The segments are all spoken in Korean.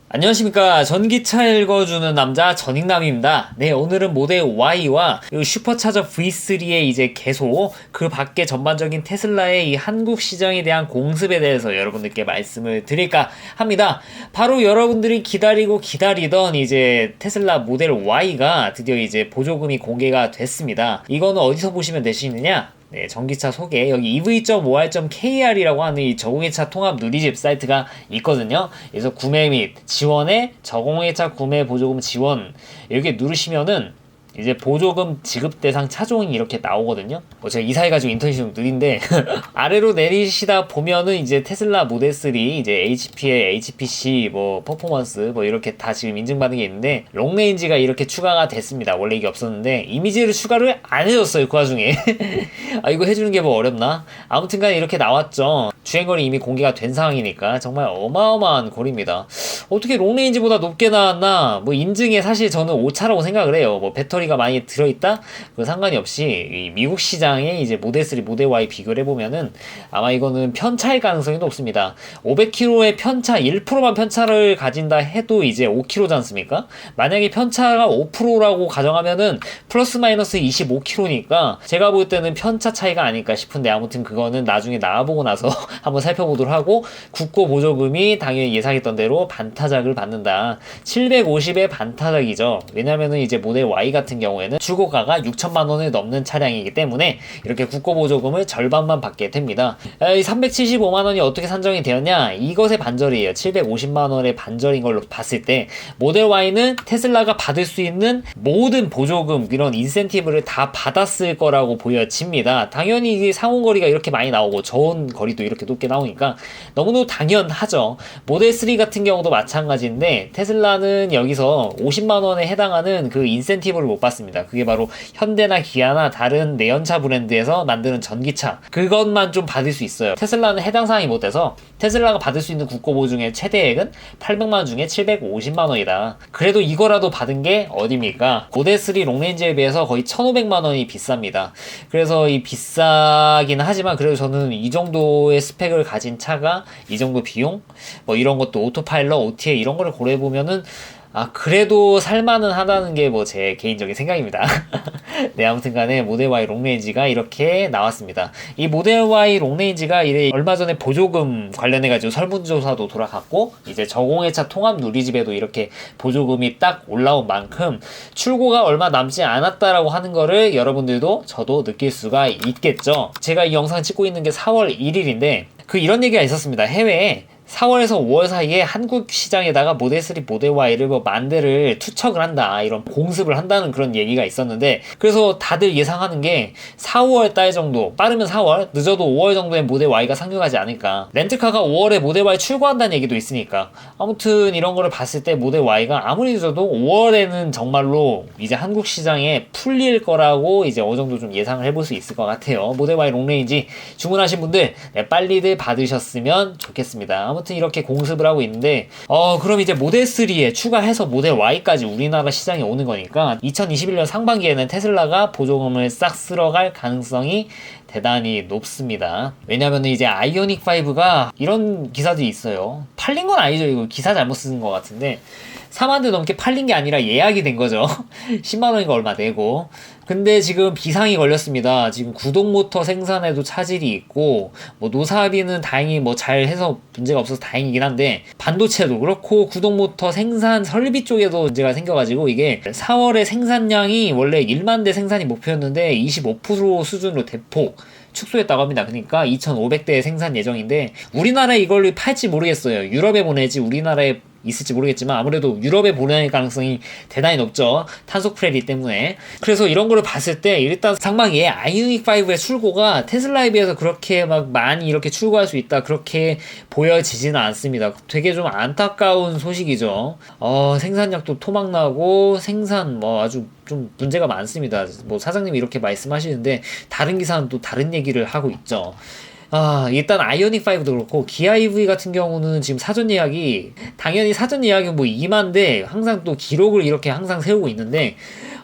안녕하십니까. 전기차 읽어주는 남자 전익남입니다. 네, 오늘은 모델 Y와 슈퍼차저 V3의 이제 개소, 그 밖에 전반적인 테슬라의 이 한국 시장에 대한 공습에 대해서 여러분들께 말씀을 드릴까 합니다. 바로 여러분들이 기다리고 기다리던 이제 테슬라 모델 Y가 드디어 이제 보조금이 공개가 됐습니다. 이거는 어디서 보시면 되시느냐? 네, 전기차 소개, 여기 ev.or.kr이라고 하는 이 저공해차 통합 누리집 사이트가 있거든요. 그래서 구매 및 지원에 저공해차 구매 보조금 지원 이렇게 누르시면은 이제 보조금 지급 대상 차종이 이렇게 나오거든요. 제가 이사해가지고 인터넷이 좀 느린데 아래로 내리시다 보면은 이제 테슬라 모델 3, 이제 HP의 HPC, 퍼포먼스 이렇게 다 지금 인증받은 게 있는데 롱레인지가 이렇게 추가가 됐습니다. 원래 이게 없었는데 이미지를 추가를 안 해줬어요. 그 와중에 아, 이거 해주는 게 어렵나? 아무튼간에 이렇게 나왔죠. 주행거리 이미 공개가 된 상황이니까 정말 어마어마한 거리입니다. 어떻게 롱레인지보다 높게 나왔나? 인증에 사실 저는 오차라고 생각을 해요. 배터리가 많이 들어있다? 그 상관이 없이 이 미국 시장에 이제 모델 3, 모델 Y 비교를 해보면은 아마 이거는 편차일 가능성이 높습니다. 500km의 편차, 1%만 편차를 가진다 해도 이제 5km지 않습니까? 만약에 편차가 5%라고 가정하면은 플러스 마이너스 25km니까 제가 볼 때는 편차 차이가 아닐까 싶은데, 아무튼 그거는 나중에 나와보고 나서 한번 살펴보도록 하고, 국고 보조금이 당연히 예상했던 대로 반타작을 받는다. 750의 반타작이죠. 왜냐면은 이제 모델 Y 같은 경우에는 출고가가 6천만 원을 넘는 차량이기 때문에 이렇게 국고 보조금을 절반만 받게 됩니다. 375만 원이 어떻게 산정이 되었냐? 이것의 반절이에요. 750만 원의 반절인 걸로 봤을 때 모델 Y는 테슬라가 받을 수 있는 모든 보조금, 이런 인센티브를 다 받았을 거라고 보여집니다. 당연히 이게 상온거리가 이렇게 많이 나오고 저온거리도 이렇게 높게 나오니까 너무너무 당연하죠. 모델 3 같은 경우도 마찬가지인데 테슬라는 여기서 50만 원에 해당하는 그 인센티브를 못 받습니다. 그게 바로 현대나 기아나 다른 내연차 브랜드에서 만드는 전기차, 그것만 좀 받을 수 있어요. 테슬라는 해당 사항이 못 돼서 테슬라가 받을 수 있는 국고보 중에 최대액은 800만 원 중에 750만 원이다. 그래도 이거라도 받은 게 어딥니까? 모델 3 롱레인지에 비해서 거의 1,500만 원이 비쌉니다. 그래서 이 비싸긴 하지만 그래도 저는 이 정도의 스펙을 가진 차가 이 정도 비용? 이런 것도 오토파일럿, OTA 이런 거를 고려해보면은 그래도 살만은 하다는 게 제 개인적인 생각입니다. 네, 아무튼 간에 모델 Y 롱레인지가 이렇게 나왔습니다. 이 모델 Y 롱레인지가 얼마 전에 보조금 관련해가지고 설문조사도 돌아갔고, 이제 저공해차 통합 누리집에도 이렇게 보조금이 딱 올라온 만큼 출고가 얼마 남지 않았다라고 하는 거를 여러분들도 저도 느낄 수가 있겠죠. 제가 이 영상 찍고 있는 게 4월 1일인데, 이런 얘기가 있었습니다. 해외에 4월에서 5월 사이에 한국 시장에다가 모델 3, 모델 Y를 만 대를 투척을 한다, 이런 공습을 한다는 그런 얘기가 있었는데, 그래서 다들 예상하는 게 4, 5월 달 정도, 빠르면 4월, 늦어도 5월 정도에 모델 Y가 상륙하지 않을까. 렌트카가 5월에 모델 Y 출고한다는 얘기도 있으니까. 아무튼 이런 거를 봤을 때 모델 Y가 아무리 늦어도 5월에는 정말로 이제 한국 시장에 풀릴 거라고 이제 어느 정도 좀 예상을 해볼 수 있을 것 같아요. 모델 Y 롱레인지 주문하신 분들 빨리들 받으셨으면 좋겠습니다. 아무튼 이렇게 공습을 하고 있는데, 그럼 이제 모델 3에 추가해서 모델 Y까지 우리나라 시장에 오는 거니까 2021년 상반기에는 테슬라가 보조금을 싹 쓸어갈 가능성이 대단히 높습니다. 왜냐면 이제 아이오닉 5가 이런 기사들이 있어요. 팔린 건 아니죠. 이거 기사 잘못 쓴 것 같은데 4만 대 넘게 팔린 게 아니라 예약이 된 거죠. 10만 원인가 얼마 내고. 근데 지금 비상이 걸렸습니다. 지금 구동 모터 생산에도 차질이 있고, 노사비는 다행히 잘 해서 문제가 없어서 다행이긴 한데, 반도체도 그렇고 구동 모터 생산 설비 쪽에도 문제가 생겨가지고, 이게 4월에 생산량이 원래 1만 대 생산이 목표였는데 25% 수준으로 대폭 축소했다고 합니다. 그러니까 2,500대 생산 예정인데, 우리나라에 이걸 팔지 모르겠어요. 유럽에 보내지 우리나라에 있을지 모르겠지만 아무래도 유럽에 보낼 가능성이 대단히 높죠. 탄소 크레딧 때문에. 그래서 이런 거를 봤을 때 일단 상반기에 아이오닉 5의 출고가 테슬라에 비해서 그렇게 많이 이렇게 출고할 수 있다, 그렇게 보여지지는 않습니다. 되게 좀 안타까운 소식이죠. 생산량도 토막나고 생산 아주 좀 문제가 많습니다. 사장님이 이렇게 말씀하시는데 다른 기사는 또 다른 얘기를 하고 있죠. 일단 아이오닉 5도 그렇고 기아 EV 같은 경우는 지금 사전 예약이, 당연히 사전 예약은 2만 대 항상 또 기록을 이렇게 항상 세우고 있는데,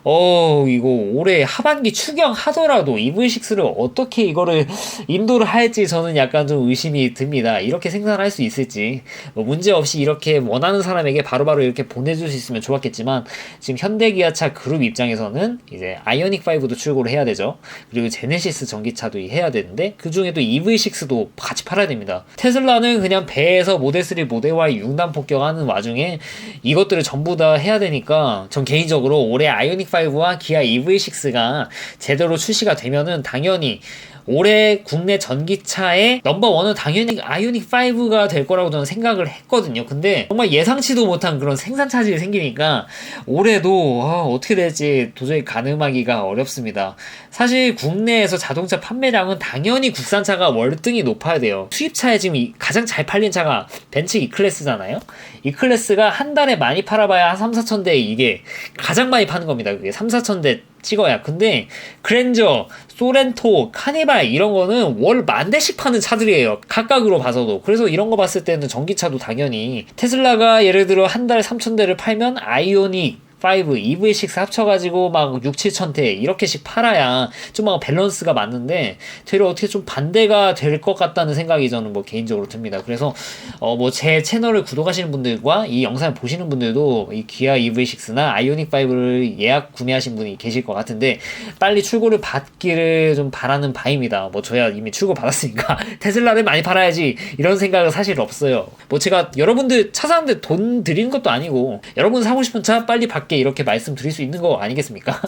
이거 올해 하반기 추경하더라도 EV6를 어떻게 이거를 인도를 할지 저는 약간 좀 의심이 듭니다. 이렇게 생산할 수 있을지. 뭐 문제없이 이렇게 원하는 사람에게 바로바로 이렇게 보내줄 수 있으면 좋았겠지만, 지금 현대기아차 그룹 입장에서는 이제 아이오닉5도 출고를 해야 되죠. 그리고 제네시스 전기차도 해야 되는데, 그 중에도 EV6도 같이 팔아야 됩니다. 테슬라는 그냥 배에서 모델3, 모델Y 융단 폭격하는 와중에 이것들을 전부 다 해야 되니까, 전 개인적으로 올해 아이오닉5와 기아 EV6가 제대로 출시가 되면은 당연히 올해 국내 전기차의 넘버원은 당연히 아이오닉5가 될 거라고 저는 생각을 했거든요. 근데 정말 예상치도 못한 그런 생산 차질이 생기니까 올해도 어떻게 될지 도저히 가늠하기가 어렵습니다. 사실 국내에서 자동차 판매량은 당연히 국산차가 월등히 높아야 돼요. 수입차에 지금 가장 잘 팔린 차가 벤츠 E클래스잖아요. E클래스가 한 달에 많이 팔아봐야 한 3, 4천 대, 이게 가장 많이 파는 겁니다. 그게 3, 4천 대 찍어야. 근데 그랜저, 소렌토, 카니발 이런 거는 월 10,000대씩 파는 차들이에요. 각각으로 봐서도. 그래서 이런 거 봤을 때는 전기차도 당연히, 테슬라가 예를 들어 한 달에 3,000대를 팔면 아이오닉 5, EV6 합쳐가지고 막 6, 7천대 이렇게씩 팔아야 좀 막 밸런스가 맞는데, 되려 어떻게 좀 반대가 될 것 같다는 생각이 저는 뭐 개인적으로 듭니다. 그래서 뭐 제 채널을 구독하시는 분들과 이 영상을 보시는 분들도 이 기아 EV6나 아이오닉5를 예약 구매하신 분이 계실 것 같은데, 빨리 출고를 받기를 좀 바라는 바입니다. 뭐 저야 이미 출고 받았으니까 테슬라를 많이 팔아야지 이런 생각은 사실 없어요. 뭐 제가 여러분들 차 사는데 돈 드리는 것도 아니고, 여러분 사고 싶은 차 빨리 받게 이렇게 말씀드릴 수 있는 거 아니겠습니까?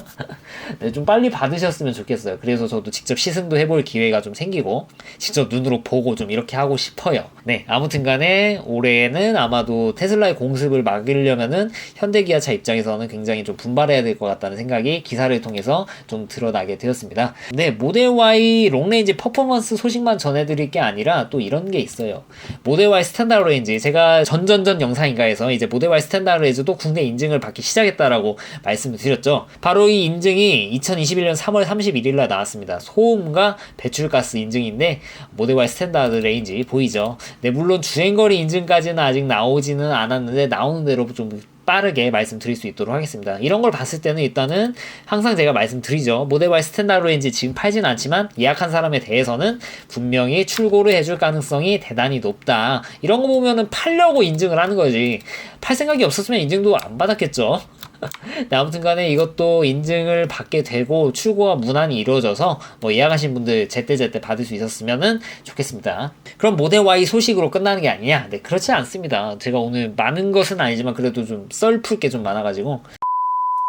네, 좀 빨리 받으셨으면 좋겠어요. 그래서 저도 직접 시승도 해볼 기회가 좀 생기고 직접 눈으로 보고 좀 이렇게 하고 싶어요. 네, 아무튼 간에 올해는 아마도 테슬라의 공습을 막으려면은 현대기아차 입장에서는 굉장히 좀 분발해야 될 것 같다는 생각이 기사를 통해서 좀 드러나게 되었습니다. 네, 모델 Y 롱레인지 퍼포먼스 소식만 전해드릴 게 아니라 또 이런 게 있어요. 모델 Y 스탠다드 레인지, 제가 전전전 영상인가에서 이제 모델 Y 스탠다드 레인지도 국내 인증을 받기 시작했다라고 말씀을 드렸죠. 바로 이 인증이 2021년 3월 31일 날 나왔습니다. 소음과 배출가스 인증인데, 모델 Y 스탠다드 레인지 보이죠? 네, 물론 주행거리 인증까지는 아직 나오지는 않았는데 나오는 대로 좀 빠르게 말씀드릴 수 있도록 하겠습니다. 이런 걸 봤을 때는 일단은 항상 제가 말씀드리죠. 모델 Y 스탠다드 레인지 지금 팔진 않지만 예약한 사람에 대해서는 분명히 출고를 해줄 가능성이 대단히 높다. 이런 거 보면은 팔려고 인증을 하는 거지. 팔 생각이 없었으면 인증도 안 받았겠죠. 네, 아무튼 간에 이것도 인증을 받게 되고 출고가 무난히 이루어져서 뭐 예약하신 분들 제때제때 받을 수 있었으면 좋겠습니다. 그럼 모델 Y 소식으로 끝나는 게 아니냐? 네, 그렇지 않습니다. 제가 오늘 많은 것은 아니지만 그래도 좀 썰풀 게 좀 많아가지고,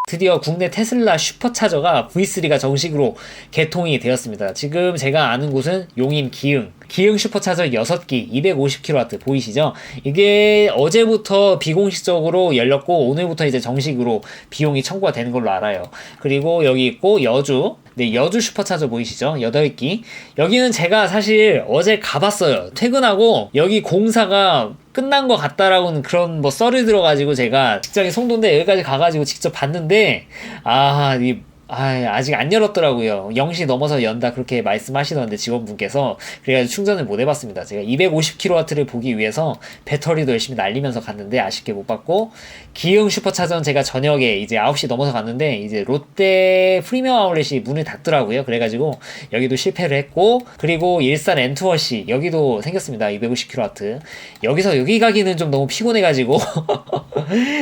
드디어 국내 테슬라 슈퍼차저가 V3가 정식으로 개통이 되었습니다. 지금 제가 아는 곳은 용인 기흥 슈퍼차저 6기 250kW 보이시죠? 이게 어제부터 비공식적으로 열렸고 오늘부터 이제 정식으로 비용이 청구가 되는 걸로 알아요. 그리고 여기 있고 여주, 네, 여주 슈퍼차저 보이시죠? 8기. 여기는 제가 사실 어제 가봤어요. 퇴근하고 여기 공사가 끝난 것 같다라고는 그런 뭐 썰이 들어가지고 제가 직장이 송도인데 여기까지 가가지고 직접 봤는데, 아직 안 열었더라고요. 0시 넘어서 연다 그렇게 말씀하시던데 직원분께서. 그래가지고 충전을 못 해봤습니다. 제가 250kW를 보기 위해서 배터리도 열심히 날리면서 갔는데 아쉽게 못 받고, 기흥 슈퍼차저는 제가 저녁에 이제 9시 넘어서 갔는데 이제 롯데 프리미엄 아울렛이 문을 닫더라고요. 그래가지고 여기도 실패를 했고, 그리고 일산 엔투어시 여기도 생겼습니다. 250kW. 여기서 여기 가기는 좀 너무 피곤해가지고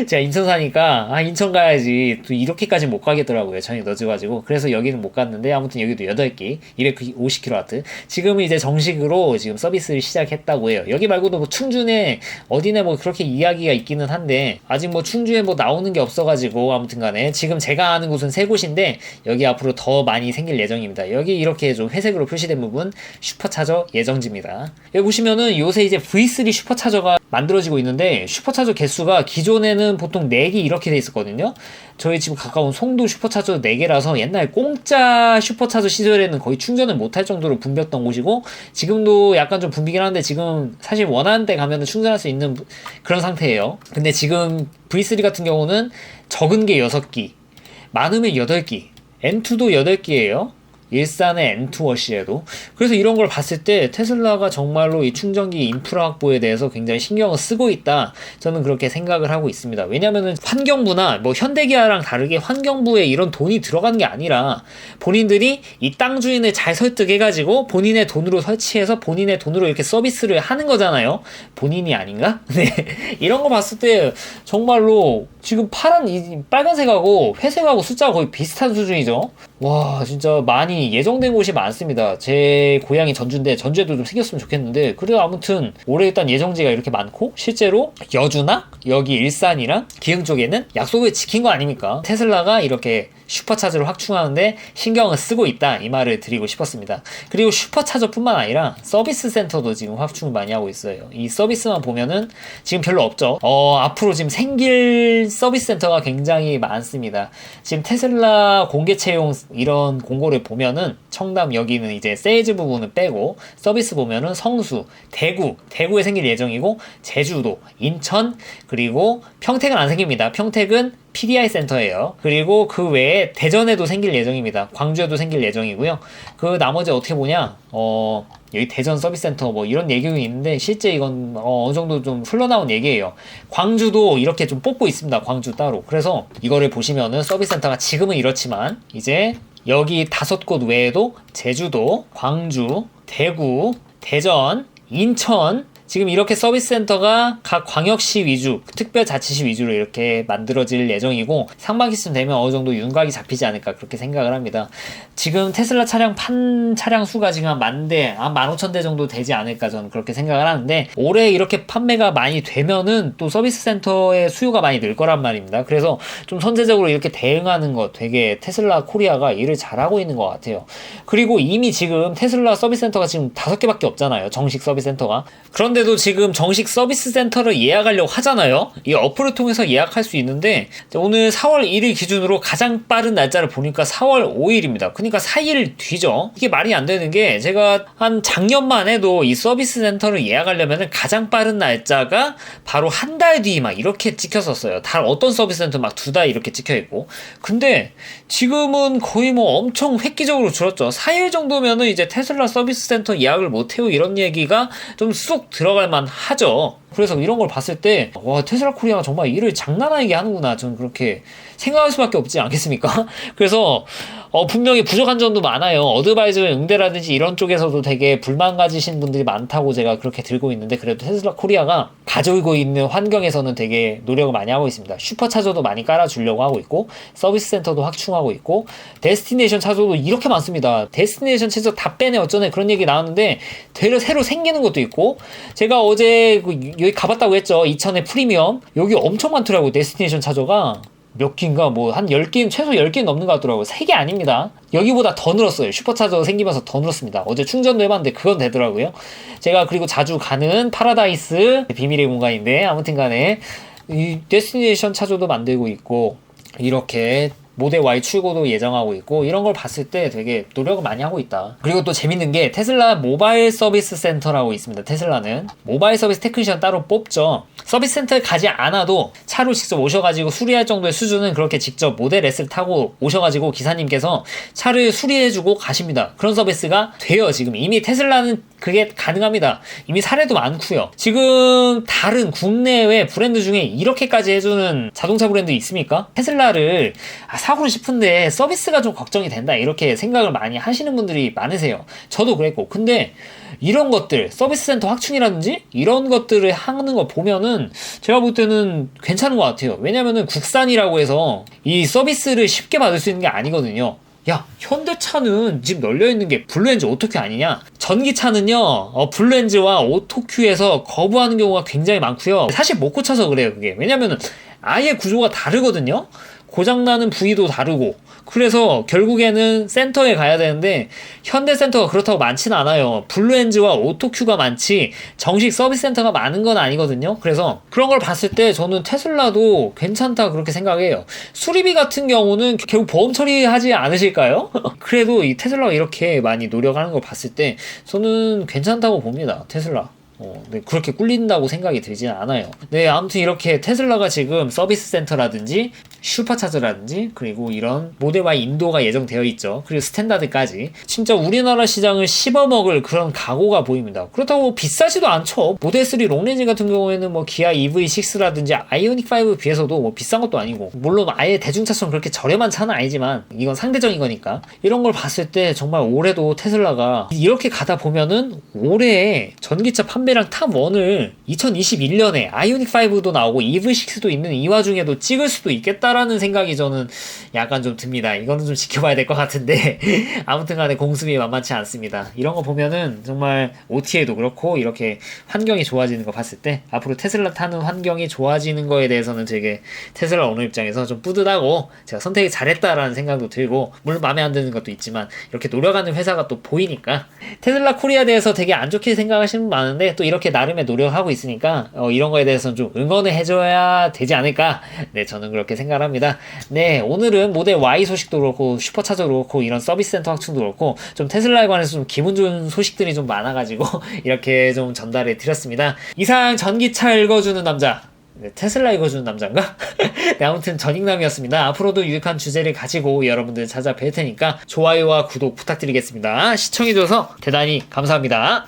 제가 인천 사니까 인천 가야지 또 이렇게까지 못 가겠더라고요. 저녁 늦어가지고. 그래서 여기는 못 갔는데 아무튼 여기도 8기 250kW 지금은 이제 정식으로 지금 서비스를 시작했다고 해요. 여기 말고도 뭐 충주에 어디네 뭐 그렇게 이야기가 있기는 한데 아직 뭐 충주에 뭐 나오는 게 없어가지고, 아무튼 간에 지금 제가 아는 곳은 3곳인데 여기 앞으로 더 많이 생길 예정입니다. 여기 이렇게 좀 회색으로 표시된 부분 슈퍼차저 예정지입니다. 여기 보시면은 요새 이제 V3 슈퍼차저가 만들어지고 있는데, 슈퍼차저 개수가 기존에는 보통 4개 이렇게 돼 있었거든요. 저희 집 가까운 송도 슈퍼차저 4개라서 옛날 공짜 슈퍼차저 시절에는 거의 충전을 못할 정도로 붐볐던 곳이고, 지금도 약간 좀 붐비긴 하는데 지금 사실 원하는 데 가면은 충전할 수 있는 그런 상태예요. 근데 지금 V3 같은 경우는 적은 게 6기, 많으면 8기, M2도 8기예요. 일산의 엔투워시에도. 그래서 이런 걸 봤을 때 테슬라가 정말로 이 충전기 인프라 확보에 대해서 굉장히 신경을 쓰고 있다, 저는 그렇게 생각을 하고 있습니다. 왜냐면은 환경부나 뭐 현대기아랑 다르게 환경부에 이런 돈이 들어간 게 아니라 본인들이 이 땅 주인을 잘 설득해가지고 본인의 돈으로 설치해서 본인의 돈으로 이렇게 서비스를 하는 거잖아요. 본인이 아닌가? 네. 이런 거 봤을 때 정말로 지금 빨간색하고 회색하고 숫자가 거의 비슷한 수준이죠. 와, 진짜 많이 예정된 곳이 많습니다. 제 고향이 전주인데 전주에도 좀 생겼으면 좋겠는데, 그래도 아무튼 올해 일단 예정지가 이렇게 많고, 실제로 여주나 여기 일산이랑 기흥 쪽에는 약속을 지킨 거 아닙니까? 테슬라가 이렇게 슈퍼차저를 확충하는데 신경을 쓰고 있다, 이 말을 드리고 싶었습니다. 그리고 슈퍼차저뿐만 아니라 서비스 센터도 지금 확충을 많이 하고 있어요. 이 서비스만 보면은 지금 별로 없죠. 앞으로 지금 생길 서비스 센터가 굉장히 많습니다. 지금 테슬라 공개 채용 이런 공고를 보면은 청담, 여기는 이제 세일즈 부분은 빼고 서비스 보면은 성수, 대구에 생길 예정이고, 제주도, 인천, 그리고 평택은 안 생깁니다. 평택은 PDI 센터예요. 그리고 그 외에 대전에도 생길 예정입니다. 광주에도 생길 예정이고요. 그 나머지 어떻게 보냐, 여기 대전 서비스 센터 뭐 이런 얘기가 있는데, 실제 이건 어느 정도 좀 흘러나온 얘기예요. 광주도 이렇게 좀 뽑고 있습니다. 광주 따로. 그래서 이거를 보시면은 서비스 센터가 지금은 이렇지만 이제 여기 5곳 외에도 제주도, 광주, 대구, 대전, 인천, 지금 이렇게 서비스 센터가 각 광역시 위주, 특별자치시 위주로 이렇게 만들어질 예정이고, 상반기쯤 되면 어느 정도 윤곽이 잡히지 않을까, 그렇게 생각을 합니다. 지금 테슬라 차량 차량 수가 지금 한 10,000대, 15,000대 정도 되지 않을까, 저는 그렇게 생각을 하는데, 올해 이렇게 판매가 많이 되면은 또 서비스 센터의 수요가 많이 늘 거란 말입니다. 그래서 좀 선제적으로 이렇게 대응하는 것, 되게 테슬라 코리아가 일을 잘하고 있는 것 같아요. 그리고 이미 지금 테슬라 서비스 센터가 지금 5개밖에 없잖아요. 정식 서비스 센터가. 그런데도 지금 정식 서비스 센터를 예약하려고 하잖아요. 이 어플을 통해서 예약할 수 있는데, 오늘 4월 1일 기준으로 가장 빠른 날짜를 보니까 4월 5일입니다. 그러니까 4일 뒤죠. 이게 말이 안 되는 게, 제가 한 작년만 해도 이 서비스 센터를 예약하려면 가장 빠른 날짜가 바로 한 달 뒤 막 이렇게 찍혔었어요. 어떤 서비스 센터 막 2달 이렇게 찍혀있고. 근데 지금은 거의 뭐 엄청 획기적으로 줄었죠. 4일 정도면은 이제 테슬라 서비스 센터 예약을 못해요, 이런 얘기가 좀 쑥 들어갈 만 하죠. 그래서 이런 걸 봤을 때, 와, 테슬라 코리아가 정말 일을 장난 아니게 하는구나, 저는 그렇게 생각할 수밖에 없지 않겠습니까? 그래서 분명히 부족한 점도 많아요. 어드바이저의 응대라든지 이런 쪽에서도 되게 불만 가지신 분들이 많다고 제가 그렇게 들고 있는데, 그래도 테슬라 코리아가 가지고 있는 환경에서는 되게 노력을 많이 하고 있습니다. 슈퍼차저도 많이 깔아주려고 하고 있고, 서비스 센터도 확충하고 있고, 데스티네이션 차저도 이렇게 많습니다. 데스티네이션 차저 다 빼내 어쩌네 그런 얘기 나왔는데, 되려 새로 생기는 것도 있고, 제가 어제 여기 가봤다고 했죠. 이천의 프리미엄. 여기 엄청 많더라고요. 데스티네이션 차저가. 몇 개인가 뭐 한 10개, 최소 10개 넘는 것 같더라고요. 3개 아닙니다. 여기보다 더 늘었어요. 슈퍼차저 생기면서 더 늘었습니다. 어제 충전도 해봤는데 그건 되더라고요. 제가 그리고 자주 가는 파라다이스, 비밀의 공간인데, 아무튼 간에 이 데스티네이션 차저도 만들고 있고, 이렇게 모델 Y 출고도 예정하고 있고, 이런 걸 봤을 때 되게 노력을 많이 하고 있다. 그리고 또 재밌는 게, 테슬라 모바일 서비스 센터라고 있습니다. 테슬라는 모바일 서비스 테크니션 따로 뽑죠. 서비스 센터에 가지 않아도 차로 직접 오셔가지고 수리할 정도의 수준은, 그렇게 직접 모델 S를 타고 오셔가지고 기사님께서 차를 수리해주고 가십니다. 그런 서비스가 돼요. 지금 이미 테슬라는 그게 가능합니다. 이미 사례도 많고요. 지금 다른 국내외 브랜드 중에 이렇게까지 해주는 자동차 브랜드 있습니까? 테슬라를 사고를 싶은데 서비스가 좀 걱정이 된다, 이렇게 생각을 많이 하시는 분들이 많으세요. 저도 그랬고. 근데 이런 것들, 서비스 센터 확충이라든지 이런 것들을 하는 거 보면은 제가 볼 때는 괜찮은 것 같아요. 왜냐면은 국산이라고 해서 이 서비스를 쉽게 받을 수 있는 게 아니거든요. 야, 현대차는 지금 널려있는 게 블루엔즈 오토큐 아니냐? 전기차는요, 블루엔즈와 오토큐에서 거부하는 경우가 굉장히 많고요. 사실 못 고쳐서 그래요, 그게. 왜냐면은 아예 구조가 다르거든요? 고장나는 부위도 다르고. 그래서 결국에는 센터에 가야 되는데, 현대센터가 그렇다고 많지는 않아요. 블루엔즈와 오토큐가 많지 정식 서비스 센터가 많은 건 아니거든요. 그래서 그런 걸 봤을 때 저는 테슬라도 괜찮다, 그렇게 생각해요. 수리비 같은 경우는 결국 보험 처리하지 않으실까요? 그래도 이 테슬라가 이렇게 많이 노력하는 걸 봤을 때 저는 괜찮다고 봅니다, 테슬라. 네, 그렇게 꿀린다고 생각이 들지는 않아요. 네, 아무튼 이렇게 테슬라가 지금 서비스 센터라든지 슈퍼차저라든지 그리고 이런 모델 Y 인도가 예정되어 있죠. 그리고 스탠다드까지 진짜 우리나라 시장을 씹어먹을 그런 각오가 보입니다. 그렇다고 비싸지도 않죠. 모델 3 롱렌즈 같은 경우에는 뭐 기아 EV6라든지 아이오닉 5 비해서도 뭐 비싼 것도 아니고, 물론 아예 대중차처럼 그렇게 저렴한 차는 아니지만 이건 상대적인 거니까 이런 걸 봤을 때 정말 올해도 테슬라가 이렇게 가다 보면은 올해 전기차 판매량 탑1을 2021년에 아이오닉 5도 나오고 EV6도 있는 이 와중에도 찍을 수도 있겠다라는 생각이 저는 약간 좀 듭니다. 이거는 좀 지켜봐야 될 것 같은데 아무튼 간에 공습이 만만치 않습니다. 이런 거 보면은 정말 OTA도 그렇고 이렇게 환경이 좋아지는 거 봤을 때 앞으로 테슬라 타는 환경이 좋아지는 거에 대해서는 되게 테슬라 오너 입장에서 좀 뿌듯하고 제가 선택이 잘했다라는 생각도 들고, 물론 마음에 안 드는 것도 있지만 이렇게 노력하는 회사가 또 보이니까. 테슬라 코리아에 대해서 되게 안 좋게 생각하시는 분 많은데 또 이렇게 나름의 노력하고 있으니까 이런 거에 대해서는 좀 응원을 해줘야 되지 않을까, 네 저는 그렇게 생각합니다. 네, 오늘은 모델 Y 소식도 그렇고 슈퍼차저도 그렇고 이런 서비스 센터 확충도 그렇고 좀 테슬라에 관해서 좀 기분 좋은 소식들이 좀 많아가지고 이렇게 좀 전달해 드렸습니다. 이상 전기차 읽어주는 남자, 네, 테슬라 읽어주는 남자인가? 네, 아무튼 전익남이었습니다. 앞으로도 유익한 주제를 가지고 여러분들 찾아뵐 테니까 좋아요와 구독 부탁드리겠습니다. 시청해줘서 대단히 감사합니다.